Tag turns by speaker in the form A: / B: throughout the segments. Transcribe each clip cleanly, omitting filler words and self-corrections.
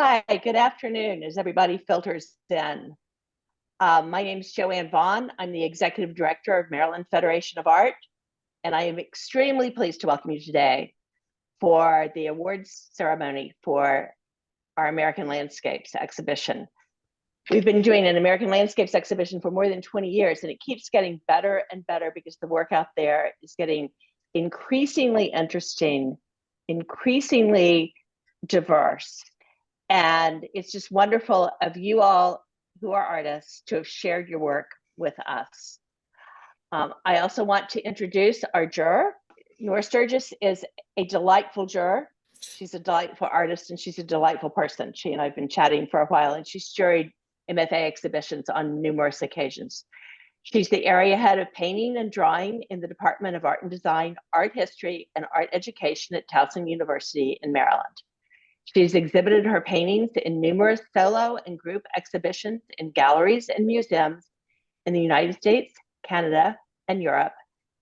A: Hi, good afternoon as everybody filters in. My name is Joanne Vaughn. I'm the Executive Director of Maryland Federation of Art, and I am extremely pleased to welcome you today for the awards ceremony for our American Landscapes exhibition. We've been doing an American Landscapes exhibition for more than 20 years, and it keeps getting better and better because the work out there is getting increasingly interesting, increasingly diverse. And it's just wonderful of you all who are artists to have shared your work with us. I also want to introduce our juror. Nora Sturges is a delightful juror. She's a delightful artist and she's a delightful person. She and I have been chatting for a while, and she's juried MFA exhibitions on numerous occasions. She's the area head of painting and drawing in the Department of Art and Design, Art History, and Art Education at Towson University in Maryland. She's exhibited her paintings in numerous solo and group exhibitions in galleries and museums in the United States, Canada, and Europe,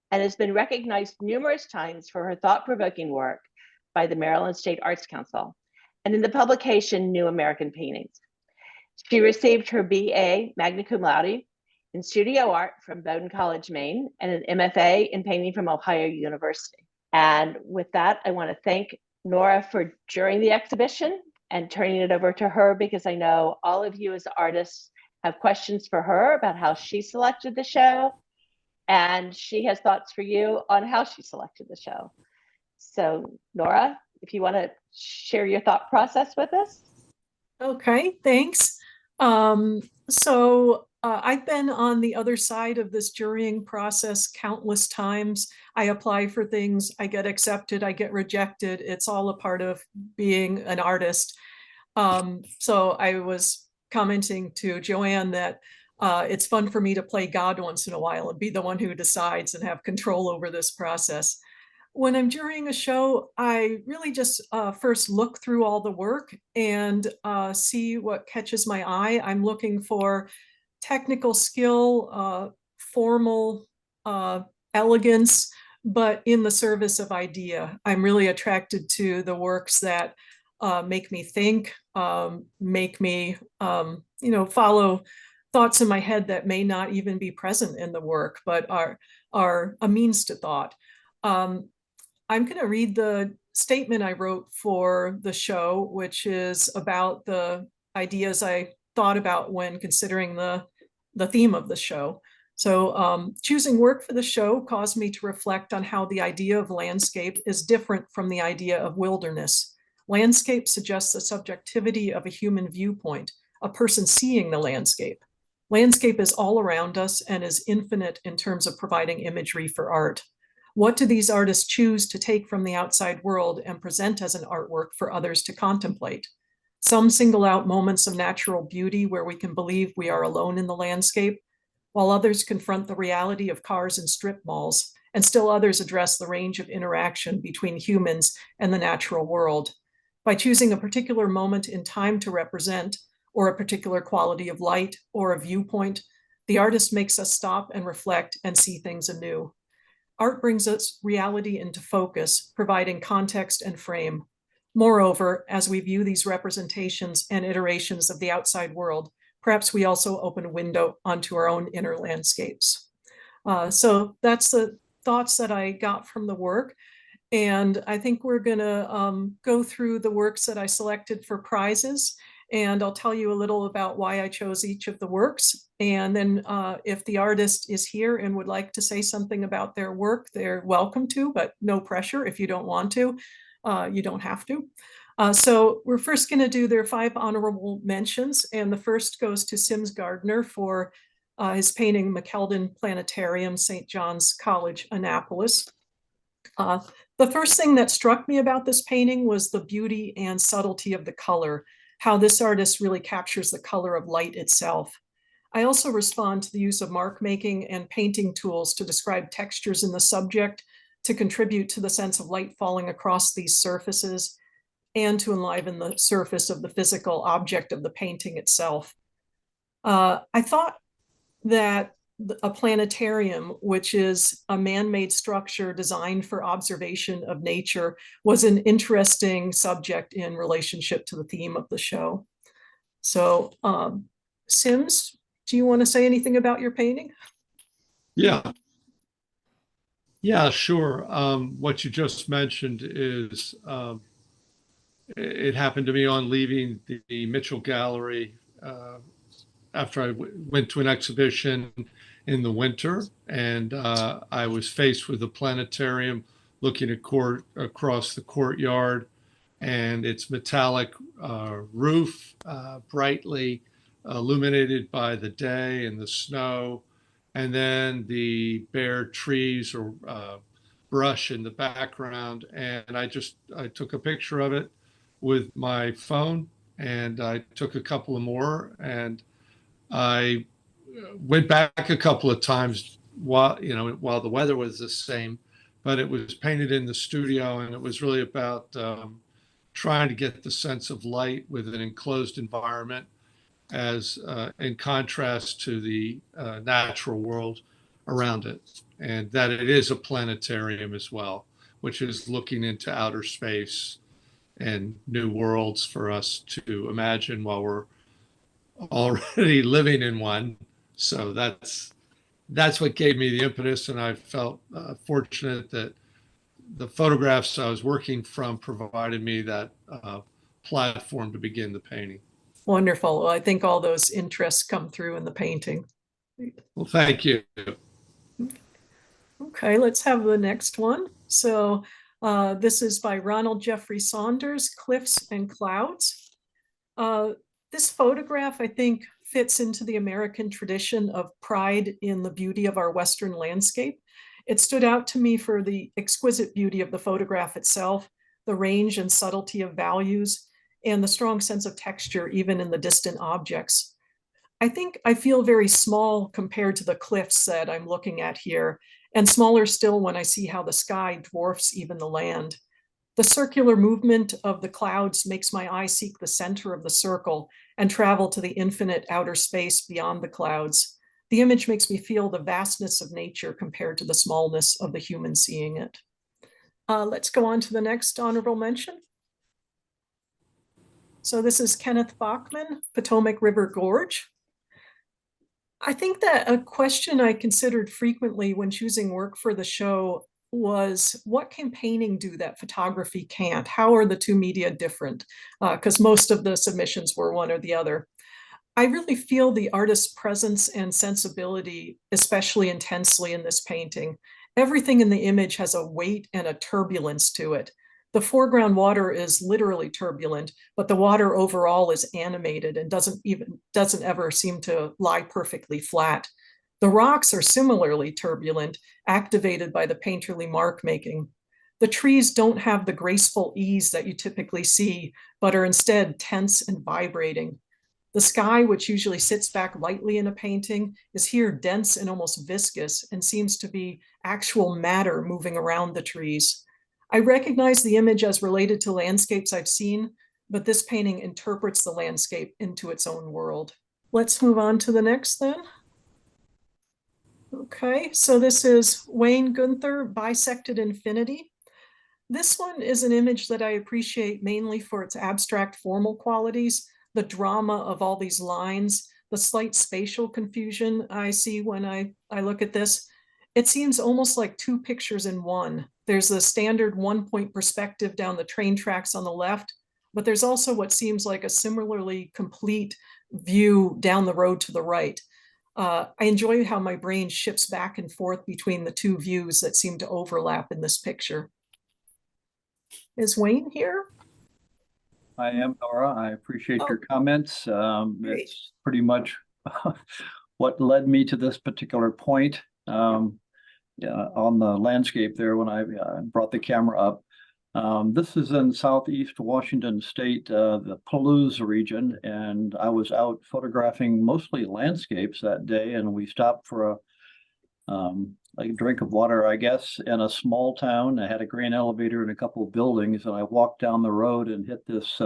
A: and has been recognized numerous times for her thought-provoking work by the Maryland State Arts Council and in the publication New American Paintings. She received her BA magna cum laude in studio art from Bowdoin College, Maine, and an MFA in painting from Ohio University. And with that, I want to thank Nora for during the exhibition and turning it over to her, because I know all of you as artists have questions for her about how she selected the show, and she has thoughts for you on how she selected the show. So Nora, if you want to share your thought process with us.
B: Okay, thanks. I've been on the other side of this jurying process countless times. I apply for things, I get accepted, I get rejected. It's all a part of being an artist. So I was commenting to Joanne that it's fun for me to play God once in a while and be the one who decides and have control over this process. When I'm jurying a show, I really just first look through all the work and see what catches my eye. I'm looking for technical skill, formal elegance, but in the service of idea. I'm really attracted to the works that make me think, make me, follow thoughts in my head that may not even be present in the work, but are a means to thought. I'm going to read the statement I wrote for the show, which is about the ideas I thought about when considering the theme of the show. So choosing work for the show caused me to reflect on how the idea of landscape is different from the idea of wilderness. Landscape suggests the subjectivity of a human viewpoint, a person seeing the landscape. Landscape is all around us and is infinite in terms of providing imagery for art. What do these artists choose to take from the outside world and present as an artwork for others to contemplate? Some single out moments of natural beauty where we can believe we are alone in the landscape, while others confront the reality of cars and strip malls, and still others address the range of interaction between humans and the natural world. By choosing a particular moment in time to represent, or a particular quality of light or a viewpoint, the artist makes us stop and reflect and see things anew. Art brings us reality into focus, providing context and frame. Moreover, as we view these representations and iterations of the outside world, perhaps we also open a window onto our own inner landscapes. So that's the thoughts that I got from the work. And I think we're going to go through the works that I selected for prizes. And I'll tell you a little about why I chose each of the works. And then if the artist is here and would like to say something about their work, they're welcome to, but no pressure. If you don't want to, you don't have to. So we're first going to do their 5 honorable mentions. And the first goes to Sims Gardner for his painting McKeldin Planetarium, St. John's College, Annapolis. The first thing that struck me about this painting was the beauty and subtlety of the color, how this artist really captures the color of light itself. I also respond to the use of mark making and painting tools to describe textures in the subject, to contribute to the sense of light falling across these surfaces, and to enliven the surface of the physical object of the painting itself. I thought that a planetarium, which is a man-made structure designed for observation of nature, was an interesting subject in relationship to the theme of the show. So, Sims, do you want to say anything about your painting?
C: Yeah, yeah, sure. What you just mentioned is it happened to me on leaving the Mitchell Gallery after I went to an exhibition in the winter, and I was faced with a planetarium looking across the courtyard, and its metallic roof, brightly illuminated by the day and the snow, and then the bare trees or brush in the background. And I took a picture of it with my phone, and I took a couple of more, and I went back a couple of times while the weather was the same, but it was painted in the studio, and it was really about trying to get the sense of light with an enclosed environment, as in contrast to the natural world around it, and that it is a planetarium as well, which is looking into outer space and new worlds for us to imagine while we're already living in one. So that's what gave me the impetus, and I felt fortunate that the photographs I was working from provided me that platform to begin the painting.
B: Wonderful. Well, I think all those interests come through in the painting.
C: Well, thank you.
B: Okay, let's have the next one. So this is by Ronald Jeffrey Saunders, Cliffs and Clouds. This photograph, I think, fits into the American tradition of pride in the beauty of our Western landscape. It stood out to me for the exquisite beauty of the photograph itself, the range and subtlety of values, and the strong sense of texture, even in the distant objects. I think I feel very small compared to the cliffs that I'm looking at here, and smaller still when I see how the sky dwarfs even the land. The circular movement of the clouds makes my eye seek the center of the circle and travel to the infinite outer space beyond the clouds. The image makes me feel the vastness of nature compared to the smallness of the human seeing it. Let's go on to the next honorable mention. So this is Kenneth Bachman, Potomac River Gorge. I think that a question I considered frequently when choosing work for the show was, what can painting do that photography can't? How are the two media different? Because most of the submissions were one or the other. I really feel the artist's presence and sensibility especially intensely in this painting. Everything in the image has a weight and a turbulence to it. The foreground water is literally turbulent, but the water overall is animated and doesn't ever seem to lie perfectly flat. The rocks are similarly turbulent, activated by the painterly mark making. The trees don't have the graceful ease that you typically see, but are instead tense and vibrating. The sky, which usually sits back lightly in a painting, is here dense and almost viscous and seems to be actual matter moving around the trees. I recognize the image as related to landscapes I've seen, but this painting interprets the landscape into its own world. Let's move on to the next then. Okay, so this is Wayne Gunther, Bisected Infinity. This one is an image that I appreciate mainly for its abstract formal qualities, the drama of all these lines, the slight spatial confusion I see when I look at this. It seems almost like two pictures in one. There's the standard one-point perspective down the train tracks on the left, but there's also what seems like a similarly complete view down the road to the right. I enjoy how my brain shifts back and forth between the two views that seem to overlap in this picture. Is Wayne here?
D: I am, Nora. I appreciate your comments. It's pretty much what led me to this particular point on the landscape there when I brought the camera up. This is in southeast Washington State, the Palouse region, and I was out photographing mostly landscapes that day, and we stopped for a drink of water, I guess, in a small town. I had a grain elevator and a couple of buildings, and I walked down the road and hit this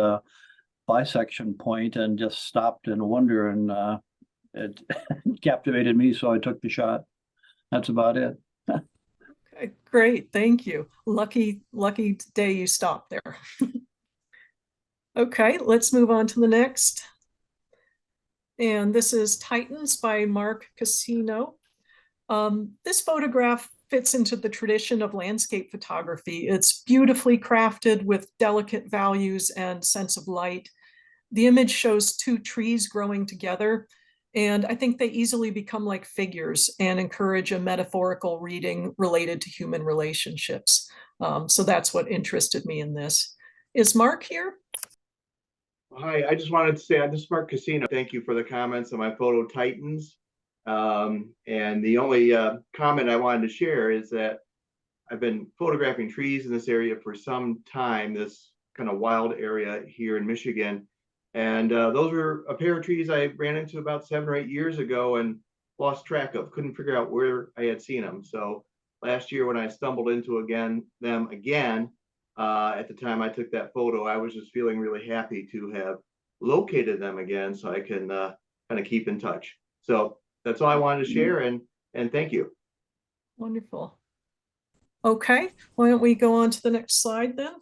D: bisection point and just stopped in wonder and it captivated me, so I took the shot. That's about it.
B: Okay, great, thank you. Lucky day you stopped there. Okay, let's move on to the next. And this is Titans by Mark Cassino. This photograph fits into the tradition of landscape photography. It's beautifully crafted with delicate values and sense of light. The image shows two trees growing together, and I think they easily become like figures and encourage a metaphorical reading related to human relationships. So that's what interested me in this. Is Mark here?
E: Hi, I just wanted to say, this is Mark Cassino. Thank you for the comments on my photo Titans. And the only comment I wanted to share is that I've been photographing trees in this area for some time, this kind of wild area here in Michigan. And those were a pair of trees I ran into about 7 or 8 years ago and lost track of, couldn't figure out where I had seen them. So last year when I stumbled into them again, at the time I took that photo, I was just feeling really happy to have located them again so I can kind of keep in touch. So that's all I wanted to share, and thank you.
B: Wonderful. Okay, why don't we go on to the next slide then?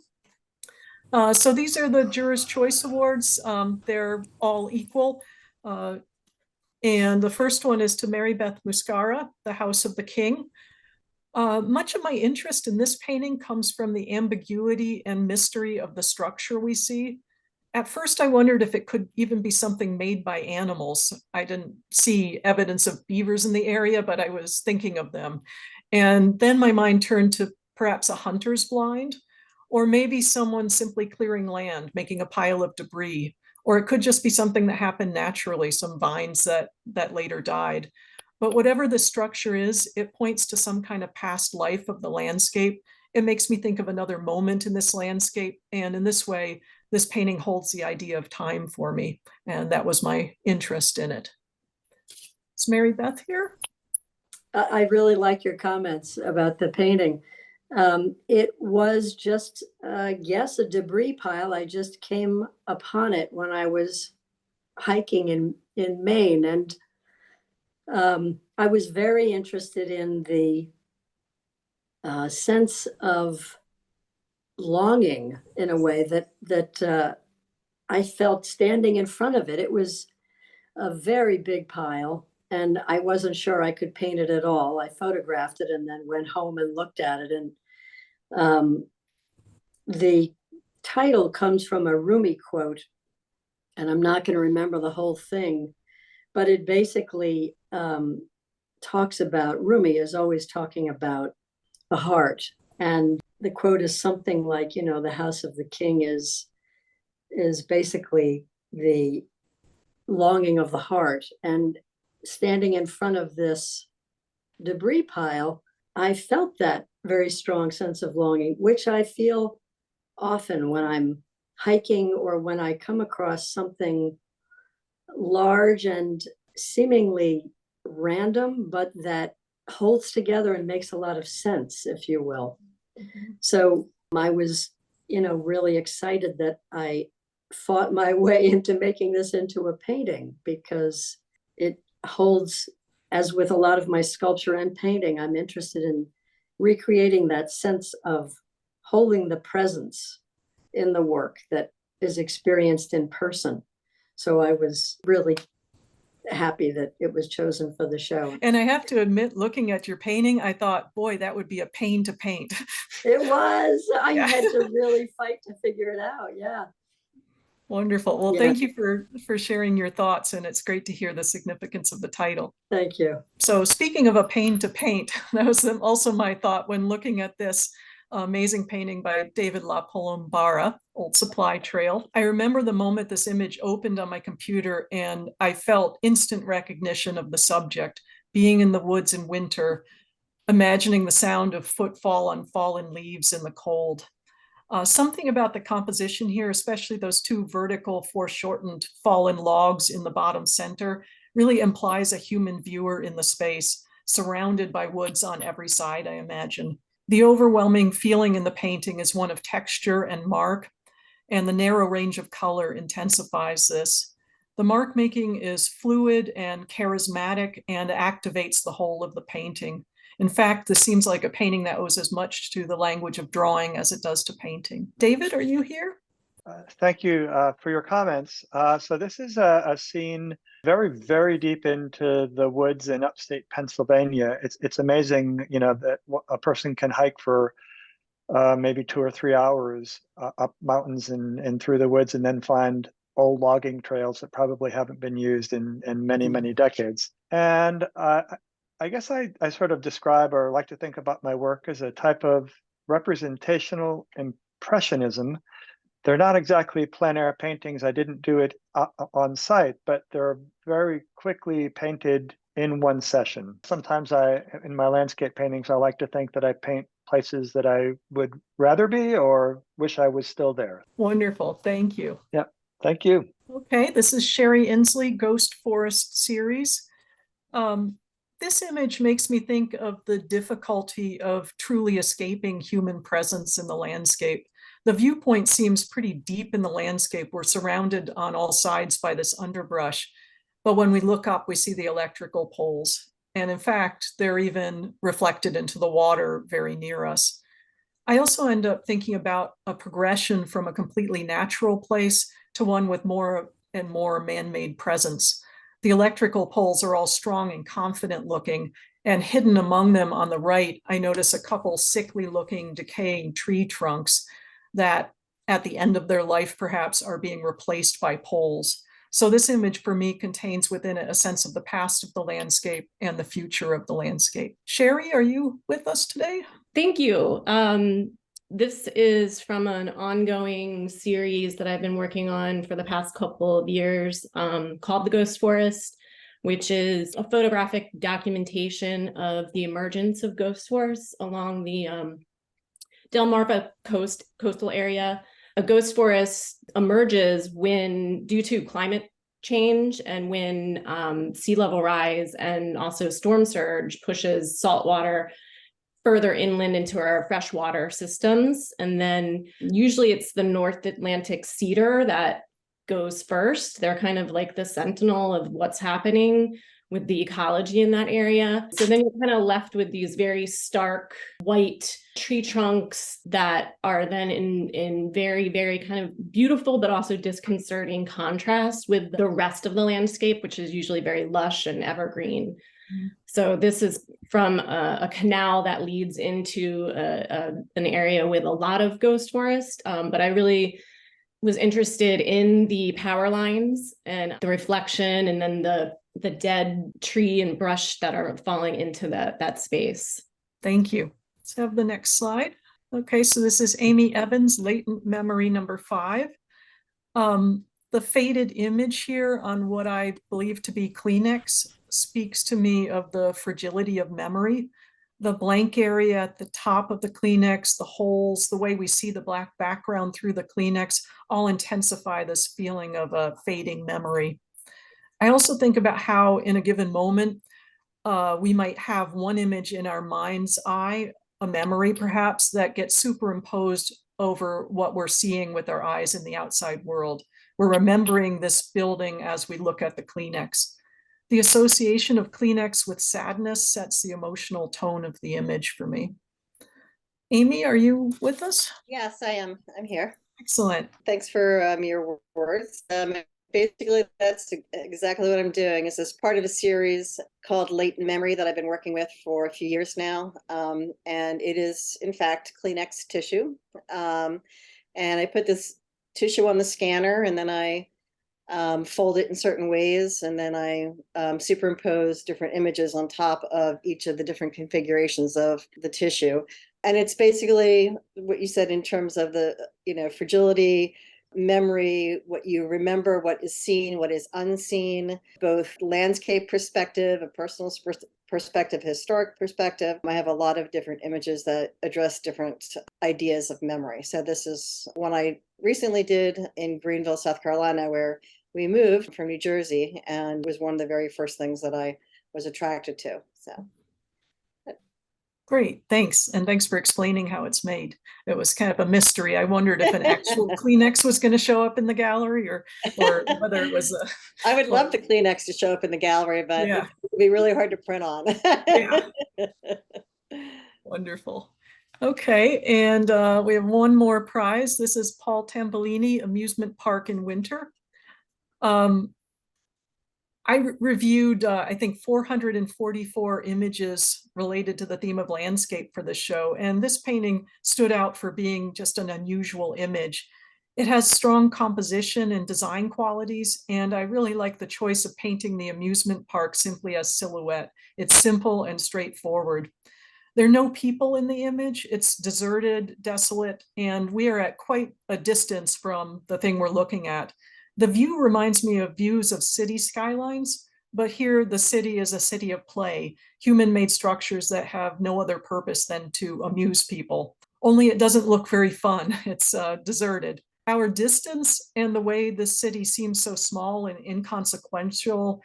B: So these are the Jurors' Choice Awards. They're all equal. And the first one is to Mary Beth Muscara, The House of the King. Much of my interest in this painting comes from the ambiguity and mystery of the structure we see. At first, I wondered if it could even be something made by animals. I didn't see evidence of beavers in the area, but I was thinking of them. And then my mind turned to perhaps a hunter's blind, or maybe someone simply clearing land, making a pile of debris, or it could just be something that happened naturally, some vines that later died. But whatever the structure is, it points to some kind of past life of the landscape. It makes me think of another moment in this landscape. And in this way, this painting holds the idea of time for me. And that was my interest in it. Is Mary Beth here?
F: I really like your comments about the painting. It was just, yes, a debris pile. I just came upon it when I was hiking in Maine. And I was very interested in the sense of longing in a way that I felt standing in front of it. It was a very big pile, and I wasn't sure I could paint it at all. I photographed it and then went home and looked at it. And the title comes from a Rumi quote, and I'm not going to remember the whole thing, but it basically talks about, Rumi is always talking about the heart. And the quote is something like, you know, the house of the king is basically the longing of the heart. And standing in front of this debris pile, I felt that very strong sense of longing, which I feel often when I'm hiking or when I come across something large and seemingly random, but that holds together and makes a lot of sense, if you will. Mm-hmm. So I was, really excited that I fought my way into making this into a painting, because it holds, as with a lot of my sculpture and painting, I'm interested in recreating that sense of holding the presence in the work that is experienced in person. So I was really happy that it was chosen for the show.
B: And I have to admit, looking at your painting, I thought, boy, that would be a pain to paint.
F: It was. I
B: Yeah.
F: had to really fight to figure it out. Yeah.
B: Wonderful. Well,
F: Yeah.
B: Thank you for sharing your thoughts, and it's great to hear the significance of the title.
F: Thank you.
B: So speaking of a pain to paint, that was also my thought when looking at this amazing painting by David La Palombara, Old Supply Trail. I remember the moment this image opened on my computer and I felt instant recognition of the subject, being in the woods in winter, imagining the sound of footfall on fallen leaves in the cold. Something about the composition here, especially those two vertical foreshortened fallen logs in the bottom center, really implies a human viewer in the space, surrounded by woods on every side, I imagine. The overwhelming feeling in the painting is one of texture and mark, and the narrow range of color intensifies this. The mark making is fluid and charismatic and activates the whole of the painting. In fact, this seems like a painting that owes as much to the language of drawing as it does to painting. David, are you here?
G: Thank you for your comments. So this is a scene very deep into the woods in upstate Pennsylvania. It's amazing, you know, that a person can hike for maybe 2 or 3 hours up mountains and through the woods, and then find old logging trails that probably haven't been used in many decades. And I guess I sort of describe or like to think about my work as a type of representational impressionism. They're not exactly plein air paintings. I didn't do it on site, but they're very quickly painted in one session. Sometimes in my landscape paintings, I like to think that I paint places that I would rather be or wish I was still there.
B: Wonderful, thank you.
G: Yeah, thank you.
B: Okay, this is Sherry Inslee, Ghost Forest series. This image makes me think of the difficulty of truly escaping human presence in the landscape. The viewpoint seems pretty deep in the landscape. We're surrounded on all sides by this underbrush, but when we look up, we see the electrical poles. And in fact, they're even reflected into the water very near us. I also end up thinking about a progression from a completely natural place to one with more and more man-made presence. The electrical poles are all strong and confident looking, and hidden among them on the right, I notice a couple sickly looking decaying tree trunks that at the end of their life perhaps are being replaced by poles. So this image for me contains within it a sense of the past of the landscape and the future of the landscape. Sherry, are you with us today?
H: Thank you. This is from an ongoing series that I've been working on for the past couple of years called The Ghost Forest, which is a photographic documentation of the emergence of ghost forests along the Delmarva coastal area. A ghost forest emerges when, due to climate change and when sea level rise and also storm surge pushes salt water further inland into our freshwater systems. And then usually it's the North Atlantic cedar that goes first. They're kind of like the sentinel of what's happening with the ecology in that area. So then you're kind of left with these very stark white tree trunks that are then in very kind of beautiful, but also disconcerting contrast with the rest of the landscape, which is usually very lush and evergreen. So this is from a canal that leads into an area with a lot of ghost forest, but I really was interested in the power lines and the reflection and then the dead tree and brush that are falling into that space.
B: Thank you. Let's have the next slide. Okay, so this is Amy Evans, latent memory number 5. The faded image here on what I believe to be Kleenex speaks to me of the fragility of memory. The blank area at the top of the Kleenex, the holes, the way we see the black background through the Kleenex all intensify this feeling of a fading memory. I also think about how in a given moment, we might have one image in our mind's eye, a memory perhaps, that gets superimposed over what we're seeing with our eyes in the outside world. We're remembering this building as we look at the Kleenex. The association of Kleenex with sadness sets the emotional tone of the image for me. Amy, are you with us?
I: Yes, I am. I'm here.
B: Excellent.
I: Thanks for your words. Basically, that's exactly what I'm doing. Is this part of a series called Latent Memory that I've been working with for a few years now. And it is, in fact, Kleenex tissue. And I put this tissue on the scanner and then I fold it in certain ways. And then I superimpose different images on top of each of the different configurations of the tissue. And it's basically what you said in terms of the, fragility, memory, what you remember, what is seen, what is unseen, both landscape perspective, a personal perspective, historic perspective. I have a lot of different images that address different ideas of memory. So this is one I recently did in Greenville, South Carolina, where we moved from New Jersey, and was one of the very first things that I was attracted to. So.
B: Great, thanks. And thanks for explaining how it's made. It was kind of a mystery. I wondered if an actual Kleenex was going to show up in the gallery or whether it was a.
I: I would love the Kleenex to show up in the gallery, but
B: Yeah.
I: it would be really hard to print on.
B: Yeah. Wonderful. Okay, and we have one more prize. This is Paul Tambellini, Amusement Park in Winter. I reviewed, I think, 444 images related to the theme of landscape for the show, and this painting stood out for being just an unusual image. It has strong composition and design qualities, and I really like the choice of painting the amusement park simply as silhouette. It's simple and straightforward. There are no people in the image. It's deserted, desolate, and we are at quite a distance from the thing we're looking at. The view reminds me of views of city skylines, but here the city is a city of play, human-made structures that have no other purpose than to amuse people. Only it doesn't look very fun. It's deserted. Our distance and the way the city seems so small and inconsequential,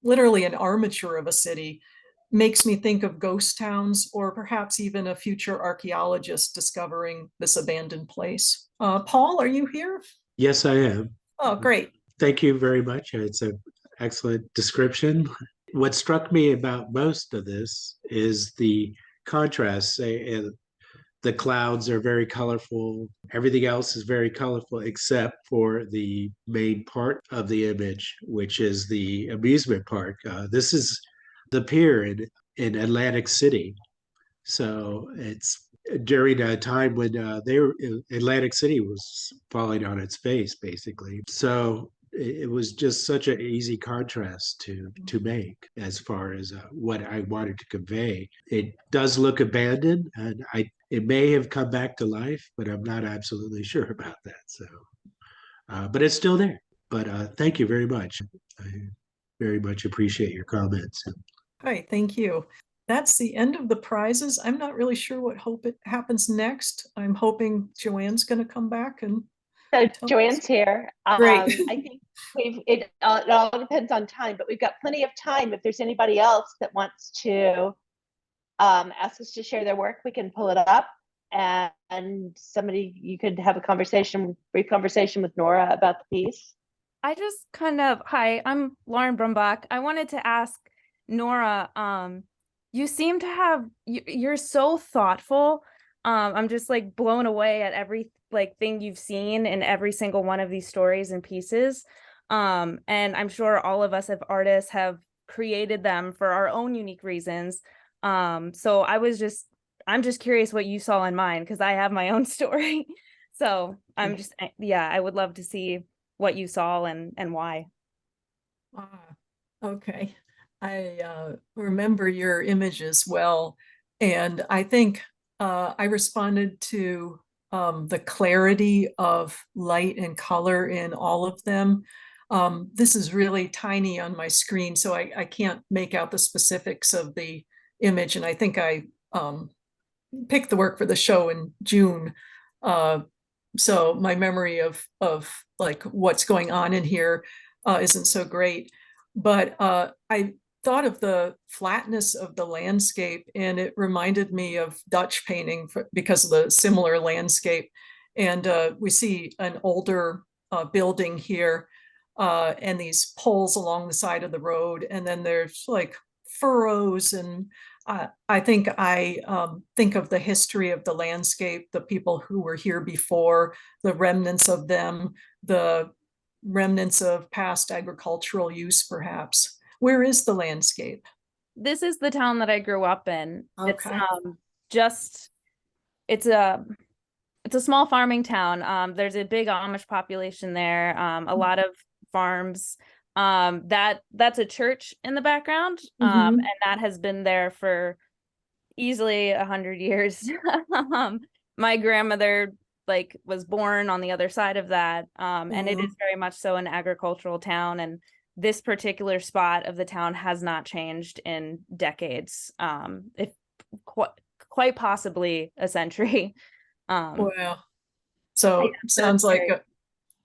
B: literally an armature of a city, makes me think of ghost towns or perhaps even a future archaeologist discovering this abandoned place. Paul, are you here?
J: Yes, I am.
B: Oh, great.
J: Thank you very much. It's an excellent description. What struck me about most of this is the contrast. The clouds are very colorful. Everything else is very colorful except for the main part of the image, which is the amusement park. This is the pier in Atlantic City. So it's during a time when Atlantic City was falling on its face, basically. So it was just such an easy contrast to make as far as what I wanted to convey. It does look abandoned, and it may have come back to life, but I'm not absolutely sure about that. So, but it's still there. But thank you very much. I very much appreciate your comments.
B: All right, thank you. That's the end of the prizes. I'm not really sure what happens next. I'm hoping Joanne's going to come back and.
A: So Joanne's here.
B: Great.
A: I think it all depends on time, but we've got plenty of time. If there's anybody else that wants to ask us to share their work, we can pull it up, and you could have a brief conversation with Nora about the piece.
K: I just hi, I'm Lauren Brumbach. I wanted to ask Nora, you seem to have, you're so thoughtful. I'm just like blown away at every thing you've seen in every single one of these stories and pieces. And I'm sure all of us as artists have created them for our own unique reasons. So I'm just curious what you saw in mine, because I have my own story. So I would love to see what you saw and why.
B: Okay. I remember your images well, and I think I responded to the clarity of light and color in all of them. This is really tiny on my screen, so I can't make out the specifics of the image, and I think I picked the work for the show in June. So my memory of like what's going on in here isn't so great, but I thought of the flatness of the landscape, and it reminded me of Dutch painting because of the similar landscape. And we see an older building here and these poles along the side of the road, and then there's like furrows, and I think think of the history of the landscape, the people who were here before, the remnants of them, the remnants of past agricultural use, perhaps. Where is the landscape?
K: This is the town that I grew up in.
B: Okay.
K: It's a small farming town. There's a big Amish population there, a lot of farms. That's a church in the background, and that has been there for easily 100 years. My grandmother was born on the other side of that, and it is very much so an agricultural town, and this particular spot of the town has not changed in decades, if quite possibly a century.
B: Wow. So it sounds like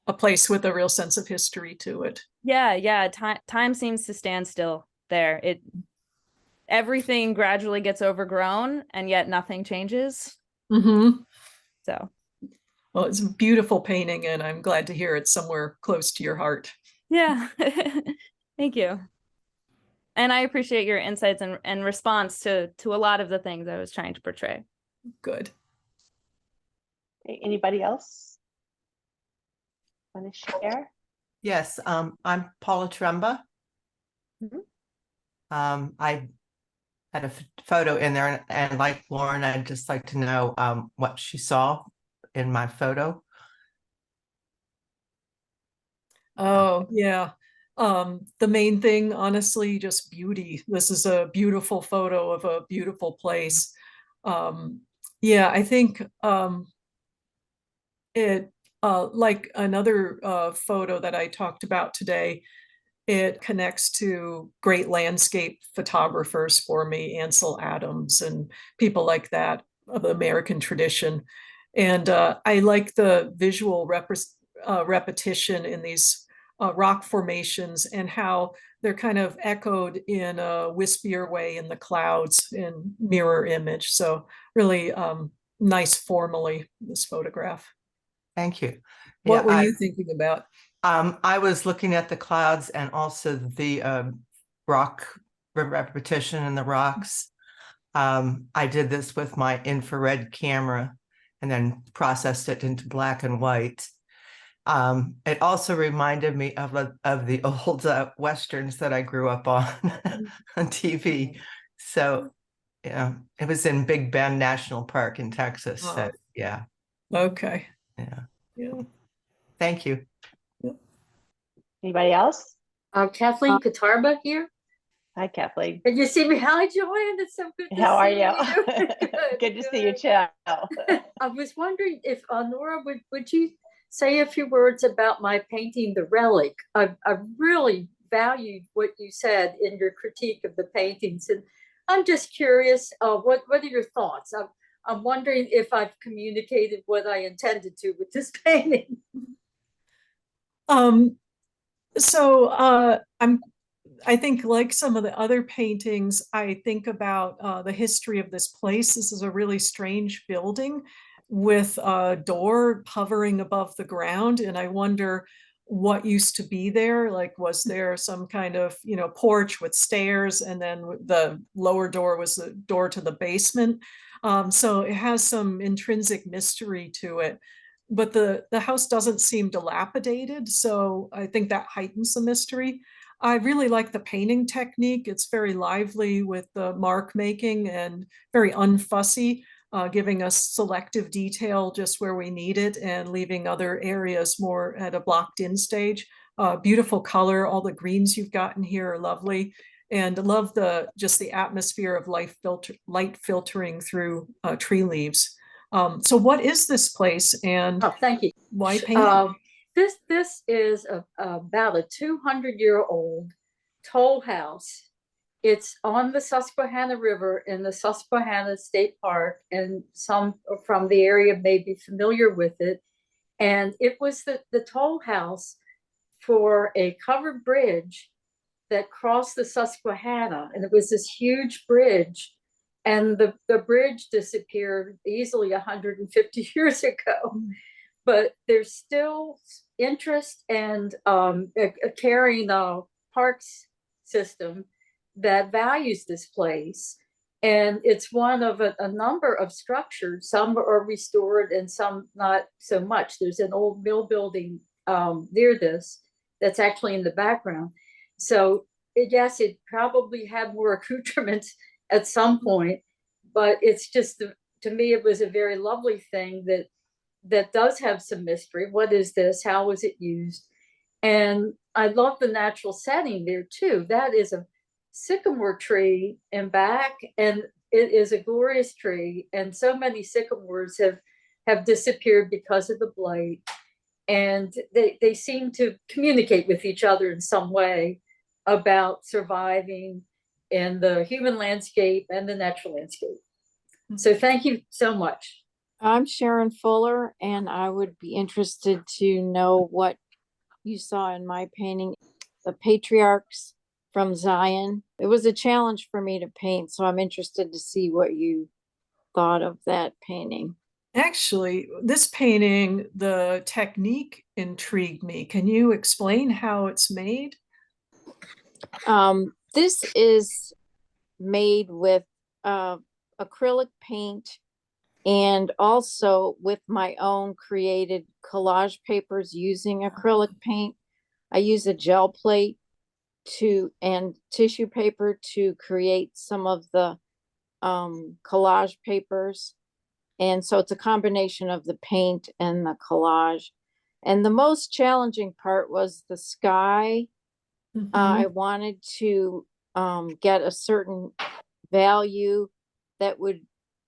B: a place with a real sense of history to it.
K: Yeah. Time seems to stand still there. everything gradually gets overgrown and yet nothing changes.
B: Mm-hmm.
K: So,
B: Well, it's a beautiful painting, and I'm glad to hear it's somewhere close to your heart.
K: yeah. Thank you. And I appreciate your insights and response to a lot of the things I was trying to portray.
B: Good.
A: Okay, anybody else want to share?
L: Yes, I'm Paula Tremba. I had a photo in there, and like Lauren, I'd just like to know what she saw in my photo.
B: Oh, yeah. The main thing, honestly, just beauty. This is a beautiful photo of a beautiful place. Yeah, I think it, like another photo that I talked about today, it connects to great landscape photographers for me, Ansel Adams and people like that of the American tradition. And I like the visual repetition in these rock formations and how they're kind of echoed in a wispier way in the clouds in mirror image. So really nice formally, this photograph.
L: Thank you.
B: What were you thinking about?
L: I was looking at the clouds and also the rock repetition in the rocks. I did this with my infrared camera and then processed it into black and white. It also reminded me of the old Westerns that I grew up on on TV. So, yeah, it was in Big Bend National Park in Texas. So, yeah.
B: Okay.
L: Yeah. Thank you.
A: Anybody else?
F: Kathleen Katarba here.
A: Hi, Kathleen.
F: Can you see me? Hi, Joanne. It's so good to
A: How are
F: see
A: you? Good to see you too.
F: I was wondering if Nora, would you say a few words about my painting, The Relic? I really valued what you said in your critique of the paintings, and I'm just curious, what are your thoughts? I'm wondering if I've communicated what I intended to with this painting.
B: So I think like some of the other paintings, I think about the history of this place. This is a really strange building with a door hovering above the ground. And I wonder what used to be there. Like, was there some kind of, porch with stairs, and then the lower door was the door to the basement. So it has some intrinsic mystery to it. But the house doesn't seem dilapidated. So I think that heightens the mystery. I really like the painting technique. It's very lively with the mark making and very unfussy, giving us selective detail just where we need it and leaving other areas more at a blocked in stage. Beautiful color. All the greens you've got in here are lovely. And I love just the atmosphere of light filtering through tree leaves. So what is this place, and
F: thank you.
B: Why paint?
F: This is about a 200-year-old toll house. It's on the Susquehanna River in the Susquehanna State Park, and some from the area may be familiar with it. And it was the toll house for a covered bridge that crossed the Susquehanna, and it was this huge bridge. And the bridge disappeared easily 150 years ago. But there's still interest and carrying the parks system that values this place. And it's one of a number of structures. Some are restored and some not so much. There's an old mill building near this that's actually in the background. So yes, it probably had more accoutrements at some point, but it's just, to me, it was a very lovely thing that does have some mystery. What is this? How was it used? And I love the natural setting there too. That is a sycamore tree in back, and it is a glorious tree. And so many sycamores have disappeared because of the blight. And they seem to communicate with each other in some way about surviving in the human landscape and the natural landscape. So thank you so much.
M: I'm Sharon Fuller, and I would be interested to know what you saw in my painting. The patriarchs from Zion. It was a challenge for me to paint, so I'm interested to see what you thought of that painting.
B: Actually, this painting, the technique intrigued me. Can you explain how it's made?
M: This is made with acrylic paint and also with my own created collage papers using acrylic paint. I use a gel plate and tissue paper to create some of the collage papers. And so it's a combination of the paint and the collage. And the most challenging part was the sky. I wanted to get a certain value that would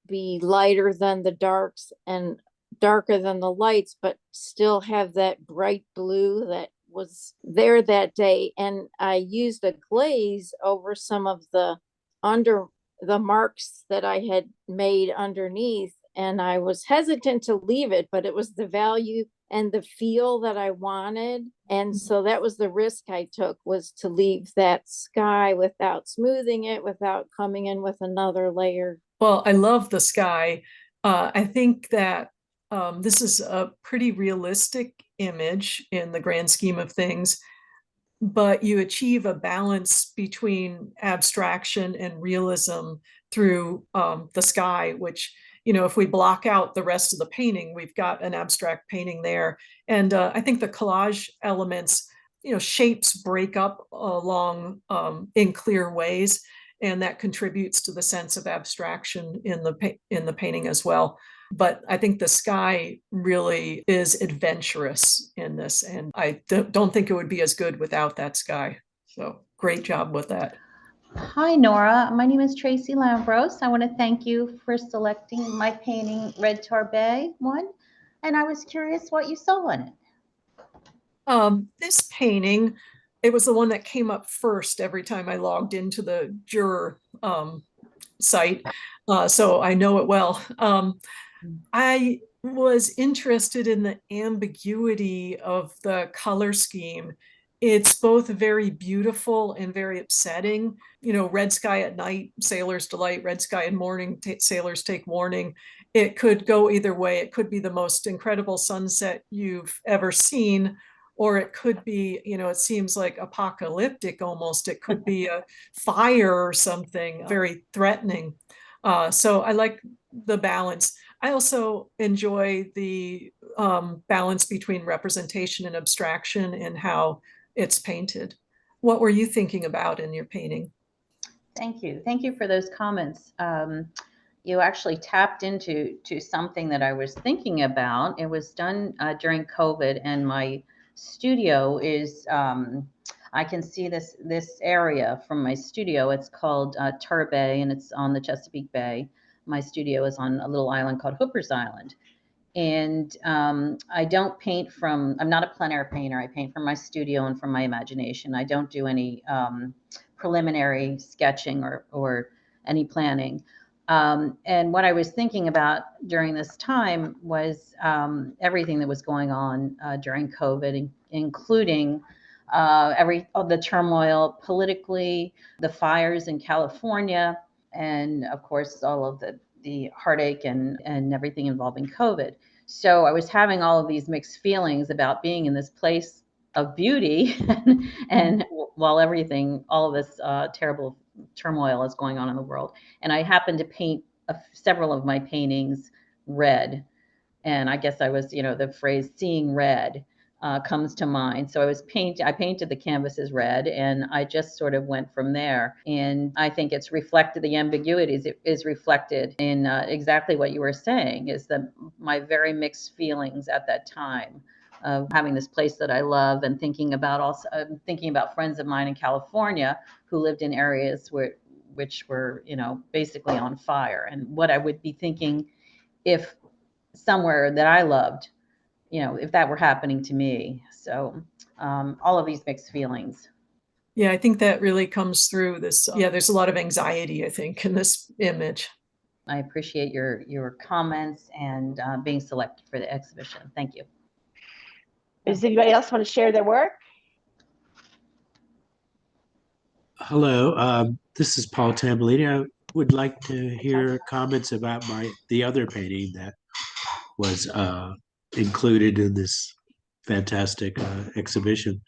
M: be lighter than the darks and darker than the lights, but still have that bright blue that was there that day. And I used a glaze over some of the marks that I had made underneath. And I was hesitant to leave it, but it was the value and the feel that I wanted. And so that was the risk I took, was to leave that sky without smoothing it, without coming in with another layer.
B: Well, I love the sky. I think that this is a pretty realistic image in the grand scheme of things, but you achieve a balance between abstraction and realism through the sky, which, if we block out the rest of the painting, we've got an abstract painting there. And I think the collage elements, shapes break up along in clear ways, and that contributes to the sense of abstraction in the painting as well. But I think the sky really is adventurous in this, and I don't think it would be as good without that sky. So great job with that.
N: Hi, Nora. My name is Tracy Lambros. I want to thank you for selecting my painting, Red Torbay one. And I was curious what you saw in it.
B: This painting, it was the one that came up first every time I logged into the juror site. So I know it well. I was interested in the ambiguity of the color scheme. It's both very beautiful and very upsetting. Red sky at night, sailors delight. Red sky in morning, sailors take warning. It could go either way. It could be the most incredible sunset you've ever seen, or it could be, it seems like apocalyptic almost. It could be a fire or something very threatening. So I like the balance. I also enjoy the balance between representation and abstraction and how it's painted. What were you thinking about in your painting?
N: Thank you. Thank you for those comments. You actually tapped into something that I was thinking about. It was done during COVID, and my studio is, I can see this area from my studio. It's called Turbay, and it's on the Chesapeake Bay. My studio is on a little island called Hooper's Island. And I don't paint I'm not a plein air painter. I paint from my studio and from my imagination. I don't do any preliminary sketching or any planning. And what I was thinking about during this time was everything that was going on during COVID, including all the turmoil politically, the fires in California, and of course, all of the heartache and everything involving COVID. So I was having all of these mixed feelings about being in this place of beauty and while all of this terrible turmoil is going on in the world. And I happened to paint several of my paintings red. And I guess I was, the phrase seeing red comes to mind. So I painted the canvases red, and I just sort of went from there. And I think it's reflected, the ambiguities is reflected in exactly what you were saying, is my very mixed feelings at that time of having this place that I love, and thinking about friends of mine in California who lived in areas which were, basically on fire, and what I would be thinking if somewhere that I loved, if that were happening to me. So all of these mixed feelings.
B: Yeah, I think that really comes through this. Yeah, there's a lot of anxiety, I think, in this image.
N: I appreciate your comments and being selected for the exhibition. Thank you.
A: Does anybody else want to share their work?
J: Hello, this is Paul Tambolini. I would like to hear comments about the other painting that was included in this fantastic exhibition.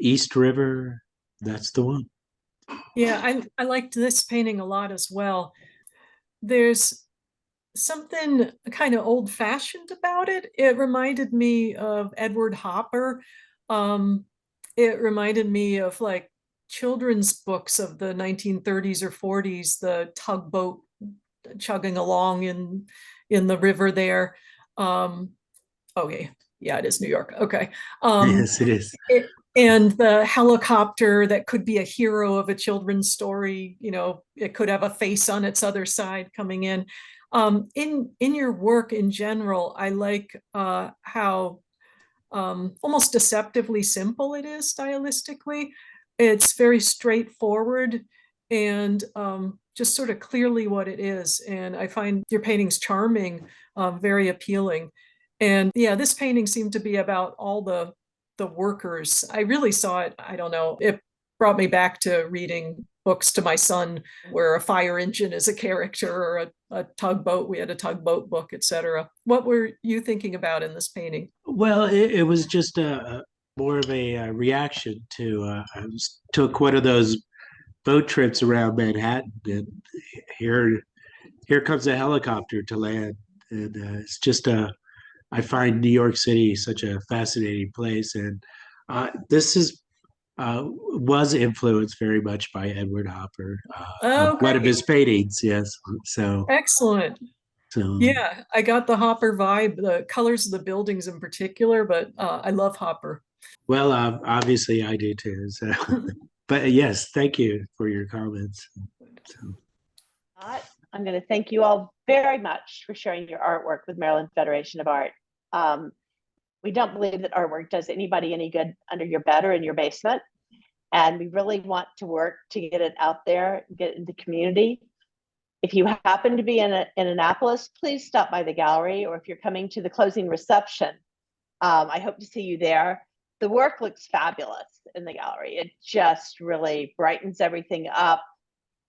J: East River, that's the one.
B: Yeah, I liked this painting a lot as well. There's something kind of old-fashioned about it. It reminded me of Edward Hopper. It reminded me of like children's books of the 1930s or 40s, the tugboat chugging along in the river there. Okay, yeah, it is New York. Okay.
J: Yes, it is.
B: And the helicopter that could be a hero of a children's story, you know, it could have a face on its other side coming in. In your work in general, I like how almost deceptively simple it is stylistically. It's very straightforward and just sort of clearly what it is. And I find your paintings charming, very appealing. And yeah, this painting seemed to be about all the workers. I really saw it, I don't know, it brought me back to reading books to my son where a fire engine is a character or a tugboat. We had a tugboat book, etc. What were you thinking about in this painting?
J: Well, it was just more of a reaction to I took one of those boat trips around Manhattan, and here comes a helicopter to land, and it's just I find New York City such a fascinating place, and this is was influenced very much by Edward Hopper, one of his paintings. Yes, so
B: excellent.
J: So
B: yeah, I got the Hopper vibe, the colors of the buildings in particular, but I love Hopper.
J: Well, obviously I do too. So, but yes, thank you for your comments. So.
A: I'm going to thank you all very much for sharing your artwork with Maryland Federation of Art. We don't believe that artwork does anybody any good under your bed or in your basement. And we really want to work to get it out there, get it in the community. If you happen to be in Annapolis, please stop by the gallery, or if you're coming to the closing reception, I hope to see you there. The work looks fabulous in the gallery. It just really brightens everything up.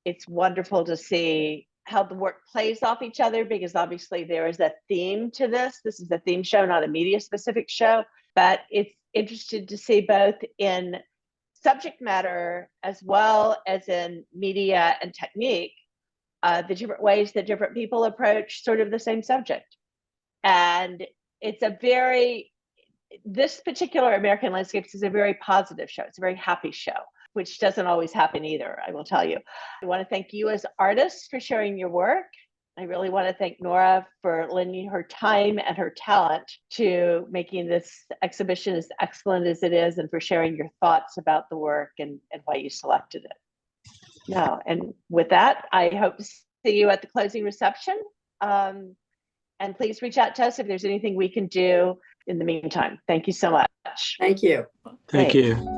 A: It's wonderful to see how the work plays off each other, because obviously there is a theme to this. This is a theme show, not a media specific show, but it's interesting to see both in subject matter as well as in media and technique, the different ways that different people approach sort of the same subject. And it's this particular American Landscapes is a very positive show. It's a very happy show, which doesn't always happen either, I will tell you. I want to thank you as artists for sharing your work. I really want to thank Nora for lending her time and her talent to making this exhibition as excellent as it is, and for sharing your thoughts about the work and why you selected it. No, and with that, I hope to see you at the closing reception. And please reach out to us if there's anything we can do in the meantime. Thank you so much.
F: Thank you.
J: Thank you.